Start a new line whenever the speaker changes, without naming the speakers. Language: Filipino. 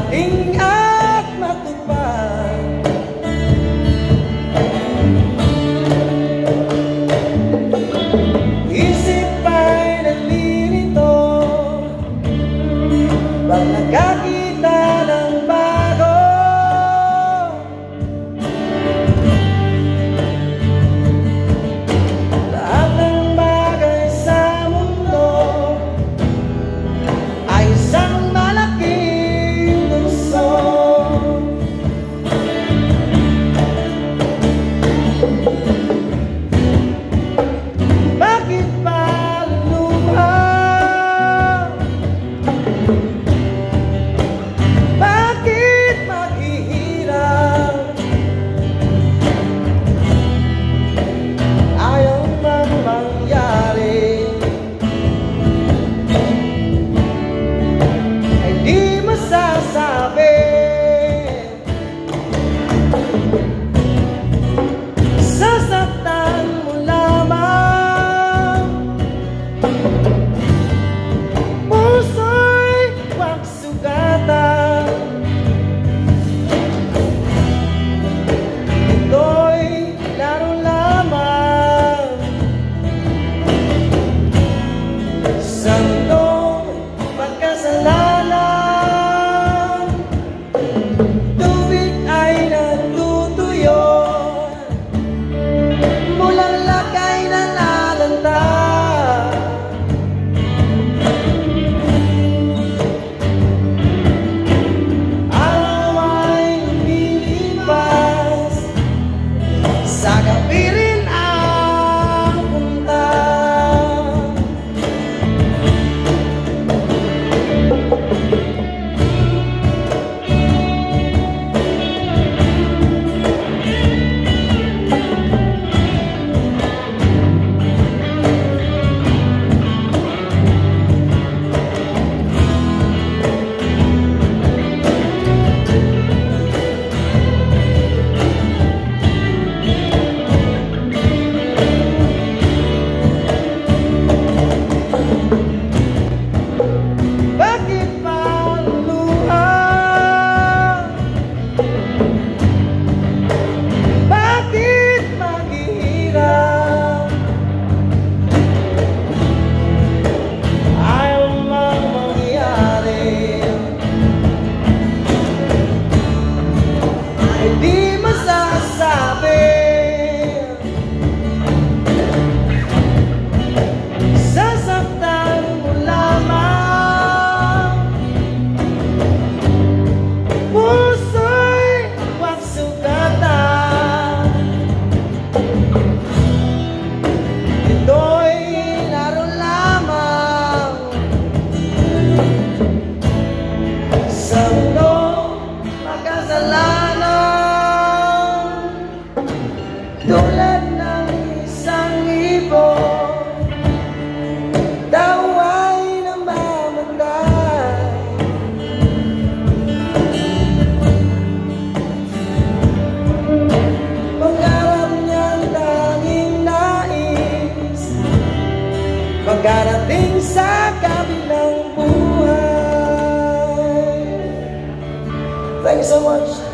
marating at matupad. Isip ay nalilito pag nakakita ng bago. Lahat ng bagay sa mundo ay isang malaking gusto. Bakit pa luma? Bakit maghihirap? Ayaw bang mangyari? Ay di masasabi. Sasaktan mo lamang, puso'y huwag sugatan. Ito'y laro lamang sa mundong pagkasalanan. Tubig ay natutuyo, bulaklak ay nalalanta. Araw ay lumilipas, sa gabi rin ang punta. Bakit pa luma? Bakit maghihirap? Ayaw mang mangyari. Ay di masasabi. Sasaktan mo lamang, puso'y huwag sugatan. Ito'y laro lamang sa mundong pagkasalanan. Tulad ng isang ibon, daw ay namamatay. Pangarap niyang tanging nais, pagkarating sa kabilang buhay. Thank you so much.